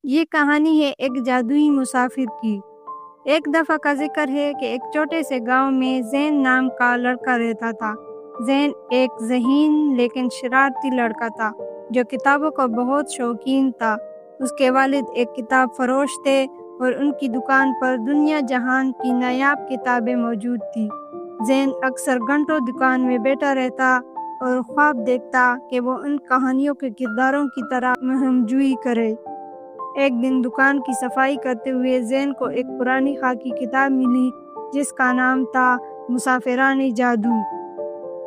یہ کہانی ہے ایک جادوئی مسافر کی۔ ایک دفعہ کا ذکر ہے کہ ایک چھوٹے سے گاؤں میں زین نام کا لڑکا رہتا تھا۔ زین ایک ذہین لیکن شرارتی لڑکا تھا جو کتابوں کا بہت شوقین تھا۔ اس کے والد ایک کتاب فروش تھے اور ان کی دکان پر دنیا جہان کی نایاب کتابیں موجود تھی۔ زین اکثر گھنٹوں دکان میں بیٹھا رہتا اور خواب دیکھتا کہ وہ ان کہانیوں کے کرداروں کی طرح مہم جوئی کرے۔ ایک دن دکان کی صفائی کرتے ہوئے زین کو ایک پرانی خاکی کتاب ملی جس کا نام تھا مسافرانِ جادو۔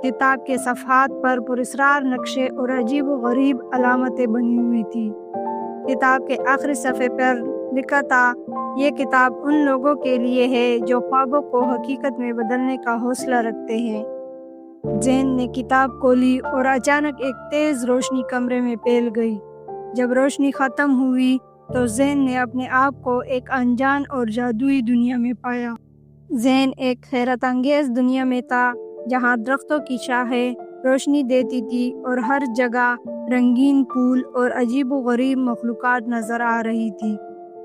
کتاب کے صفحات پر پراسرار نقشے اور عجیب و غریب علامتیں بنی ہوئی تھی۔ کتاب کے آخری صفحے پر لکھا تھا، یہ کتاب ان لوگوں کے لیے ہے جو خوابوں کو حقیقت میں بدلنے کا حوصلہ رکھتے ہیں۔ زین نے کتاب کھولی اور اچانک ایک تیز روشنی کمرے میں پھیل گئی۔ جب روشنی ختم ہوئی تو زین نے اپنے آپ کو ایک انجان اور جادوئی دنیا میں پایا۔ زین ایک حیرت انگیز دنیا میں تھا جہاں درختوں کی شاخیں روشنی دیتی تھی اور ہر جگہ رنگین پھول اور عجیب و غریب مخلوقات نظر آ رہی تھی۔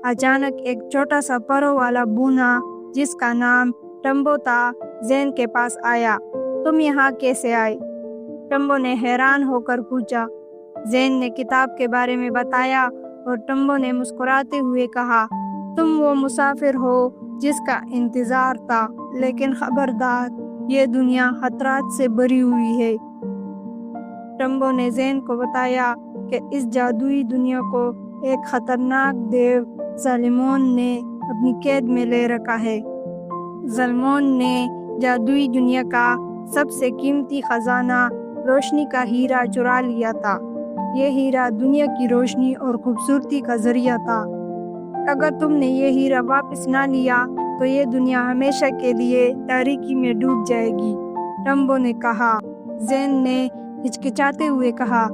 اچانک ایک چھوٹا سا پروں والا بونا جس کا نام ٹمبو تھا زین کے پاس آیا۔ تم یہاں کیسے آئے؟ ٹمبو نے حیران ہو کر پوچھا۔ زین نے کتاب کے بارے میں بتایا اور ٹمبو نے مسکراتے ہوئے کہا، تم وہ مسافر ہو جس کا انتظار تھا، لیکن خبردار، یہ دنیا خطرات سے بھری ہوئی ہے۔ ٹمبو نے زین کو بتایا کہ اس جادوئی دنیا کو ایک خطرناک دیو ظالمون نے اپنی قید میں لے رکھا ہے۔ ظالمون نے جادوئی دنیا کا سب سے قیمتی خزانہ روشنی کا ہیرا چرا لیا تھا۔ یہ ہیرا دنیا کی روشنی اور خوبصورتی کا ذریعہ تھا۔ اگر تم نے یہ ہیرا واپس نہ لیا تو یہ دنیا ہمیشہ کے لیے تاریکی میں ڈوب جائے گی، ٹمبو نے کہا۔ زین نے ہچکچاتے ہوئے کہا،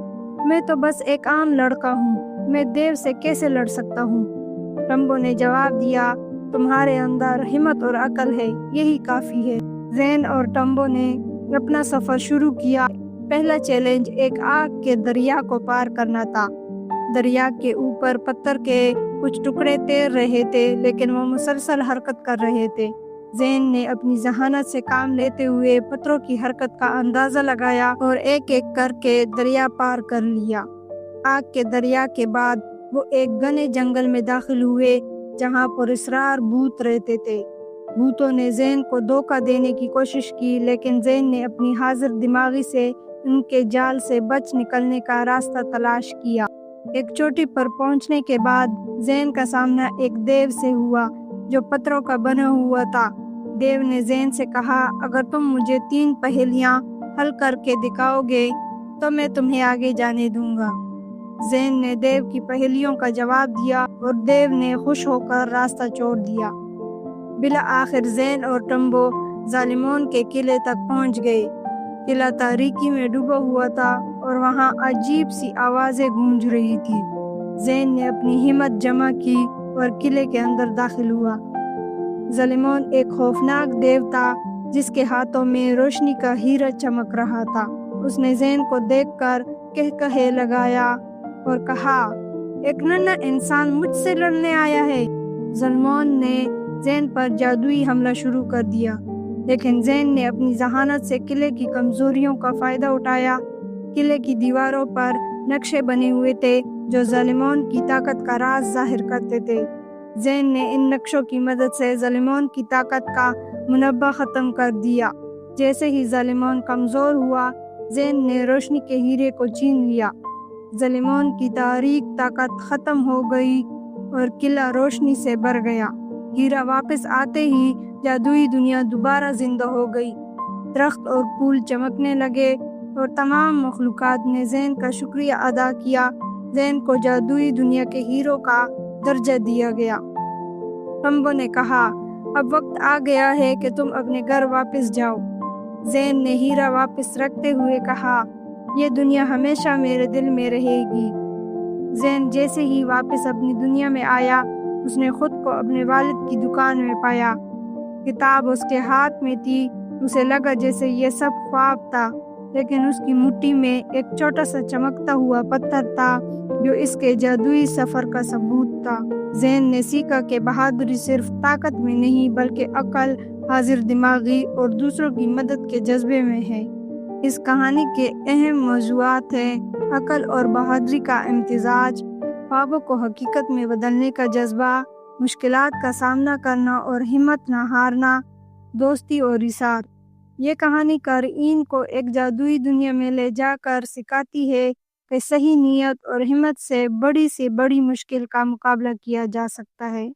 میں تو بس ایک عام لڑکا ہوں، میں دیو سے کیسے لڑ سکتا ہوں؟ ٹمبو نے جواب دیا، تمہارے اندر ہمت اور عقل ہے، یہی کافی ہے۔ زین اور ٹمبو نے اپنا سفر شروع کیا۔ پہلا چیلنج ایک آگ کے دریا کو پار کرنا تھا۔ دریا کے اوپر پتھر کے کچھ ٹکڑے تیر رہے تھے لیکن وہ مسلسل حرکت کر رہے تھے۔ زین نے اپنی ذہانت سے کام لیتے ہوئے پتھروں کی حرکت کا اندازہ لگایا اور ایک ایک کر کے دریا پار کر لیا۔ آگ کے دریا کے بعد وہ ایک گھنے جنگل میں داخل ہوئے جہاں پراسرار بھوت رہتے تھے۔ بھوتوں نے زین کو دھوکہ دینے کی کوشش کی لیکن زین نے اپنی حاضر دماغی سے ان کے جال سے بچ نکلنے کا راستہ تلاش کیا۔ ایک چوٹی پر پہنچنے کے بعد زین کا سامنا ایک دیو سے ہوا جو پتھروں کا بنا ہوا تھا۔ دیو نے زین سے کہا، اگر تم مجھے 3 پہیلیاں حل کر کے دکھاؤ گے تو میں تمہیں آگے جانے دوں گا۔ زین نے دیو کی پہیلیوں کا جواب دیا اور دیو نے خوش ہو کر راستہ چھوڑ دیا۔ بالآخر زین اور ٹمبو ظالمون کے قلعے تک پہنچ گئے۔ قلعہ تاریکی میں ڈوبا ہوا تھا اور وہاں عجیب سی آوازیں گونج رہی تھی۔ زین نے اپنی ہمت جمع کی اور قلعے کے اندر داخل ہوا۔ ظالمون ایک خوفناک دیو تھا جس کے ہاتھوں میں روشنی کا ہیرا چمک رہا تھا۔ اس نے زین کو دیکھ کر قہقہے لگایا اور کہا، ایک ننھا انسان مجھ سے لڑنے آیا ہے۔ ظالمون نے زین پر جادوئی حملہ شروع کر دیا لیکن زین نے اپنی ذہانت سے قلعے کی کمزوریوں کا فائدہ اٹھایا۔ قلعے کی دیواروں پر نقشے بنے ہوئے تھے جو ظالمون کی طاقت کا راز ظاہر کرتے تھے۔ زین نے ان نقشوں کی مدد سے ظالمون کی طاقت کا منبع ختم کر دیا۔ جیسے ہی ظالمون کمزور ہوا، زین نے روشنی کے ہیرے کو چھین لیا۔ ظالمون کی تاریک طاقت ختم ہو گئی اور قلعہ روشنی سے بھر گیا۔ ہیرا واپس آتے ہی جادوئی دنیا دوبارہ زندہ ہو گئی۔ درخت اور پھول چمکنے لگے اور تمام مخلوقات نے زین کا شکریہ ادا کیا۔ زین کو جادوئی دنیا کے ہیرو کا درجہ دیا گیا۔ ٹمبو نے کہا، اب وقت آ گیا ہے کہ تم اپنے گھر واپس جاؤ۔ زین نے ہیرا واپس رکھتے ہوئے کہا، یہ دنیا ہمیشہ میرے دل میں رہے گی۔ زین جیسے ہی واپس اپنی دنیا میں آیا، اس نے خود کو اپنے والد کی دکان میں پایا۔ کتاب اس کے ہاتھ میں تھی۔ اسے لگا جیسے یہ سب خواب تھا۔ لیکن اس کی مٹھی میں ایک چھوٹا سا چمکتا ہوا پتھر تھا جو اس کے جادوئی سفر کا ثبوت تھا۔ زین نے سیکھا کہ بہادری صرف طاقت میں نہیں بلکہ عقل، حاضر دماغی اور دوسروں کی مدد کے جذبے میں ہے۔ اس کہانی کے اہم موضوعات ہیں عقل اور بہادری کا امتزاج، خوابوں کو حقیقت میں بدلنے کا جذبہ، مشکلات کا سامنا کرنا اور ہمت نہ ہارنا، دوستی اور اثار۔ یہ کہانی قارئین کو ایک جادوئی دنیا میں لے جا کر سکھاتی ہے کہ صحیح نیت اور ہمت سے بڑی مشکل کا مقابلہ کیا جا سکتا ہے۔